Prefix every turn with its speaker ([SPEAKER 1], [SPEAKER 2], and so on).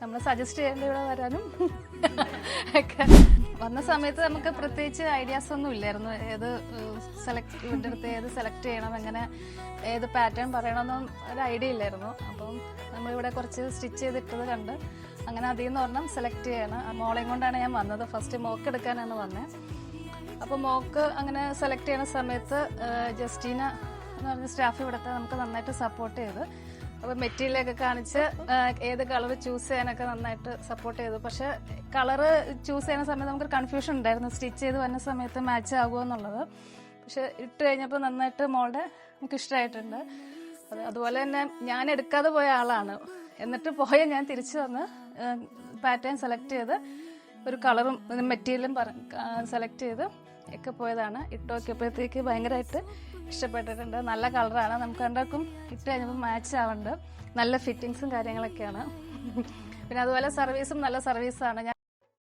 [SPEAKER 1] നമ്മൾ സജസ്റ്റ് ചെയ്യേണ്ട ഇവിടെ വരാനും ഒക്കെ. വന്ന സമയത്ത് നമുക്ക് പ്രത്യേകിച്ച് ഐഡിയാസ് ഒന്നും ഇല്ലായിരുന്നു. ഏത് ഇവരുടെ അടുത്ത് ഏത് സെലക്ട് ചെയ്യണം, എങ്ങനെ ഏത് പാറ്റേൺ പറയണമെന്നും ഒരു ഐഡിയ ഇല്ലായിരുന്നു. അപ്പം നമ്മളിവിടെ കുറച്ച് സ്റ്റിച്ച് ചെയ്തിട്ടത് കണ്ട് അങ്ങനെ അതിൽ നിന്ന് ഒരെണ്ണം സെലക്ട് ചെയ്യണം. മോളെയും കൊണ്ടാണ് ഞാൻ വന്നത്. ഫസ്റ്റ് മോക്ക് എടുക്കാനാണ് വന്നത്. അപ്പോൾ മോക്ക് അങ്ങനെ സെലക്ട് ചെയ്യുന്ന സമയത്ത് ജസ്റ്റീന എന്ന് പറഞ്ഞ സ്റ്റാഫ് ഇവിടുത്തെ നമുക്ക് നന്നായിട്ട് സപ്പോർട്ട് ചെയ്ത്, അപ്പോൾ മെറ്റീരിയലൊക്കെ കാണിച്ച് ഏത് കളർ ചൂസ് ചെയ്യാനൊക്കെ നന്നായിട്ട് സപ്പോർട്ട് ചെയ്തു. പക്ഷെ കളറ് ചൂസ് ചെയ്യുന്ന സമയത്ത് നമുക്കൊരു കൺഫ്യൂഷൻ ഉണ്ടായിരുന്നു, സ്റ്റിച്ച് ചെയ്ത് വരുന്ന സമയത്ത് മാച്ച് ആകുമോ എന്നുള്ളത്. പക്ഷെ ഇട്ട് കഴിഞ്ഞപ്പോൾ നന്നായിട്ട് മോളുടെ നമുക്ക് ഇഷ്ടമായിട്ടുണ്ട്. അതുപോലെ തന്നെ ഞാൻ എടുക്കാതെ പോയ ആളാണ്, എന്നിട്ട് ഞാൻ തിരിച്ചു വന്ന് പാറ്റേൺ സെലക്ട് ചെയ്ത് ഒരു കളറും മെറ്റീരിയലും സെലക്ട് ചെയ്ത് ഒക്കെ പോയതാണ്. ഇട്ട് നോക്കിയപ്പോഴത്തേക്ക് ഭയങ്കരമായിട്ട് ഇഷ്ടപ്പെട്ടിട്ടുണ്ട്. നല്ല കളറാണ്, നമുക്ക് രണ്ടാൾക്കും ഇട്ട് കഴിഞ്ഞപ്പോൾ മാച്ച് ആവുന്നുണ്ട്. നല്ല ഫിറ്റിങ്സും കാര്യങ്ങളൊക്കെയാണ്. പിന്നെ അതുപോലെ സർവീസും നല്ല സർവീസാണ്.